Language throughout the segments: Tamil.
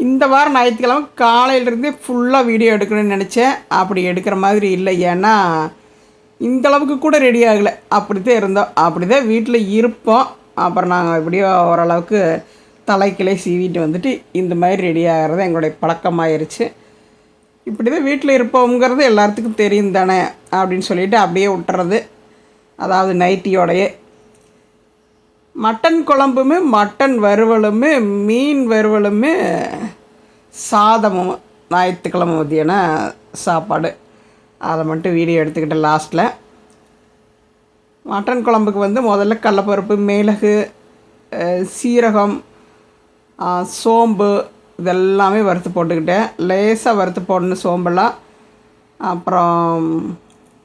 இந்த வாரம் ஞாயிற்றுக்கிழமை காலையிலேருந்தே ஃபுல்லாக வீடியோ எடுக்கணும்னு நினச்சேன். அப்படி எடுக்கிற மாதிரி இல்லை. ஏன்னா இந்தளவுக்கு கூட ரெடி ஆகலை. அப்படி தான் இருந்தோம். அப்படி தான் வீட்டில் இருப்போம். அப்புறம் நாங்கள் எப்படியோ ஓரளவுக்கு தலைக்கிளை சீவிட்டு வந்துட்டு இந்த மாதிரி ரெடி ஆகிறது எங்களுடைய பழக்கமாயிருச்சு. இப்படி தான் வீட்டில் இருப்போங்கிறது எல்லாத்துக்கும் தெரியும் தானே அப்படின்னு சொல்லிவிட்டு அப்படியே விட்டுறது. அதாவது நைட்டியோடையே மட்டன் குழம்புமே, மட்டன் வறுவலுமே, மீன் வறுவலுமே, சாதமும் ஞாயிற்றுக்கிழமை மதியான சாப்பாடு. அதை மட்டும் வீடியோ எடுத்துக்கிட்டேன் லாஸ்ட்டில். மட்டன் குழம்புக்கு வந்து முதல்ல கடலைப்பருப்பு, மிளகு, சீரகம், சோம்பு இதெல்லாமே வறுத்து போட்டுக்கிட்டேன். லேசாக வறுத்து போடணும் சோம்பெல்லாம். அப்புறம்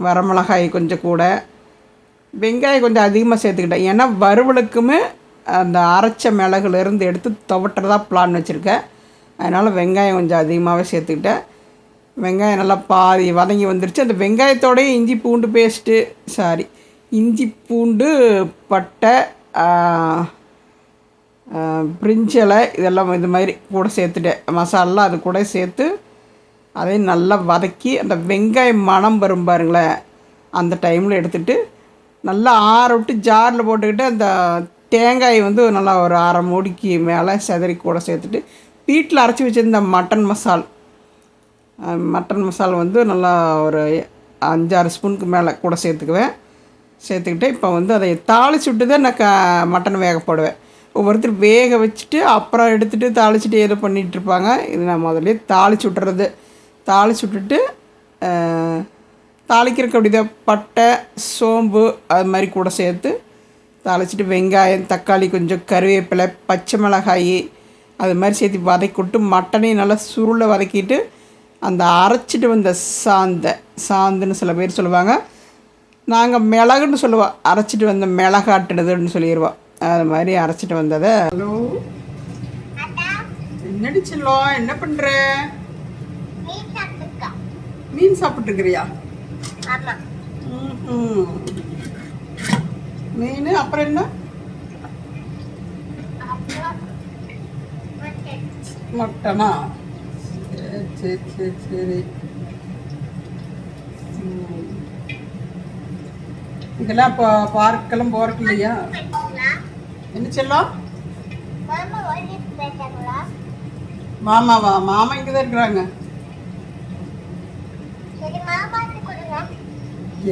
வரமிளகாய் கொஞ்சம் கூட, வெங்காயம் கொஞ்சம் அதிகமாக சேர்த்துக்கிட்டேன். ஏன்னா வறுவலுக்குமே அந்த அரைச்ச மிளகுலேருந்து எடுத்து துவட்டுறதா பிளான் வச்சுருக்கேன். அதனால் வெங்காயம் கொஞ்சம் அதிகமாகவே சேர்த்துக்கிட்டேன். வெங்காயம் நல்லா பாதி வதங்கி வந்துருச்சு. அந்த வெங்காயத்தோடய இஞ்சி பூண்டு பட்டை, பிரிஞ்சலை இதெல்லாம் இது மாதிரி கூட சேர்த்துட்டேன். மசாலெலாம் அது கூட சேர்த்து அதையும் நல்லா வதக்கி அந்த வெங்காயம் மணம் வரும் பாருங்களேன், அந்த டைமில் எடுத்துகிட்டு நல்லா ஆற விட்டு ஜாரில் போட்டுக்கிட்டு அந்த தேங்காய் வந்து நல்லா ஒரு அரை மூடிக்கு மேலே செதறி கூட சேர்த்துட்டு வீட்டில் அரைச்சி வச்சுருந்த மட்டன் மசால் வந்து நல்லா ஒரு 5-6 ஸ்பூனுக்கு மேலே கூட சேர்த்துக்கிட்டு இப்போ வந்து அதை தாளிச்சு விட்டு தான் நான் மட்டன் வேக போடுவேன். ஒவ்வொருத்தர் வேக வச்சுட்டு அப்புறம் எடுத்துகிட்டு தாளிச்சுட்டு ஏதோ பண்ணிகிட்ருப்பாங்க. இது நான் முதல்ல தாளிச்சு விட்டுறது. தாளிச்சு விட்டுட்டு தாளிக்கிறதுக்கு அப்படி தான் பட்டை, சோம்பு அது மாதிரி கூட சேர்த்து தாளிச்சிட்டு வெங்காயம், தக்காளி, கொஞ்சம் கருவேப்பிலை, பச்சை மிளகாய் அது மாதிரி சேர்த்து வதக்கி விட்டு மட்டனையும் நல்லா சுருளை வதக்கிட்டு அந்த அரைச்சிட்டு வந்த சாந்துன்னு சில பேர் சொல்லுவாங்க. நாங்கள் மிளகுன்னு சொல்லுவோம். அரைச்சிட்டு வந்த மிளகாட்டுனதுன்னு சொல்லிடுவோம். அது மாதிரி அரைச்சிட்டு வந்ததை. ஹலோ, என்னடி சொல்லுவோம், என்ன பண்ணுற? மீன் சாப்பிட்டுருக்கிறியா? மீன் அப்புறம் என்ன? மட்டனா? சரி. இதெல்லாம் இப்போ பார்க்கெல்லாம் போகிறக்கு இல்லையா? என்ன செல்லம்? மாமாவா? மாமா இங்கே தான் இருக்கிறாங்க.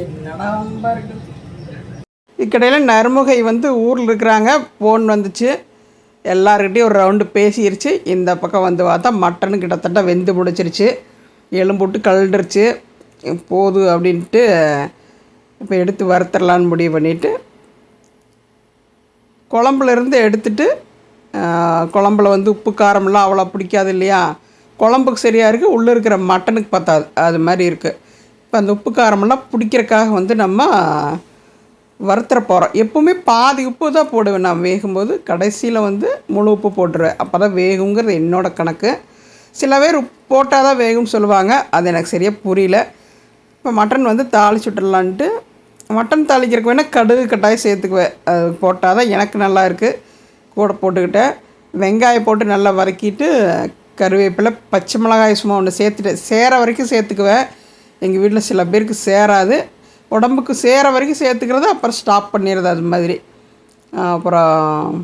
என்னடா ரொம்ப இருக்குது. இக்கடையில் நறுமுகை வந்து ஊரில் இருக்கிறாங்க. ஃபோன் வந்துச்சு. எல்லாருக்கிட்டையும் ஒரு ரவுண்டு பேசிடுச்சு. இந்த பக்கம் வந்து பார்த்தா மட்டன் கிட்டத்தட்ட வெந்து முடிச்சிருச்சு. எலும்புட்டு கழுண்டுருச்சு. போது அப்படின்ட்டு இப்போ எடுத்து வறுத்தரலான்னு முடிவு பண்ணிவிட்டு குழம்புலேருந்து எடுத்துட்டு, குழம்புல வந்து உப்பு காரம்லாம் அவ்வளோ பிடிக்காது இல்லையா? குழம்புக்கு சரியாக இருக்குது, உள்ளே இருக்கிற மட்டனுக்கு பத்தாது. அது மாதிரி இருக்குது. இப்போ அந்த உப்பு காரமெல்லாம் பிடிக்கிறக்காக வந்து நம்ம வறுத்துற போகிறோம். எப்போவுமே பாதி உப்பு தான் போடுவேன் நான் வேகும்போது. கடைசியில் வந்து முழு உப்பு போட்டுருவேன். அப்போ தான் வேகுங்கிறது என்னோடய கணக்கு. சில பேர் உப்பு போட்டால் தான் வேகும்னு சொல்லுவாங்க. அது எனக்கு சரியாக புரியல. இப்போ மட்டன் வந்து தாளிச்சு விட்டுடலான்ட்டு, மட்டன் தாளிக்கிறதுக்கு வேணால் கடுகு கட்டாயம் சேர்த்துக்குவேன். அது போட்டால் தான் எனக்கு நல்லா இருக்குது. கூட போட்டுக்கிட்டேன். வெங்காயம் போட்டு நல்லா வதக்கிட்டு கருவேப்பிலை, பச்சை மிளகாய் சும்மா ஒன்று சேர்த்துட்டு சேர வரைக்கும் சேர்த்துக்குவேன். எங்கள் வீட்டில் சில பேருக்கு சேராது. உடம்புக்கு சேர வரைக்கும் சேர்த்துக்கிறது, அப்புறம் ஸ்டாப் பண்ணிடுறது. அது மாதிரி அப்புறம்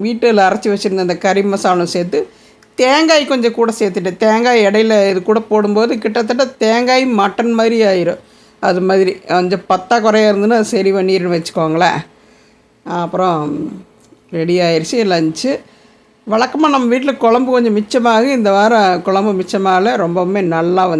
வீட்டில் அரைச்சி வச்சுருந்த அந்த கறி மசாலும் சேர்த்து தேங்காய் கொஞ்சம் கூட சேர்த்துட்டு, தேங்காய் இடையில இது கூட போடும்போது கிட்டத்தட்ட தேங்காய் மட்டன் மாதிரி ஆயிரும். அது மாதிரி கொஞ்சம் குறையாக இருந்துன்னு சரி பண்ணிடுன்னு வச்சுக்கோங்களேன். அப்புறம் ரெடி ஆயிடுச்சு லஞ்சு. வழக்கமாக நம்ம வீட்டில் குழம்பு கொஞ்சம் மிச்சமாகி இந்த வாரம் குழம்பு மிச்சமாக ரொம்பவுமே நல்லா வந்து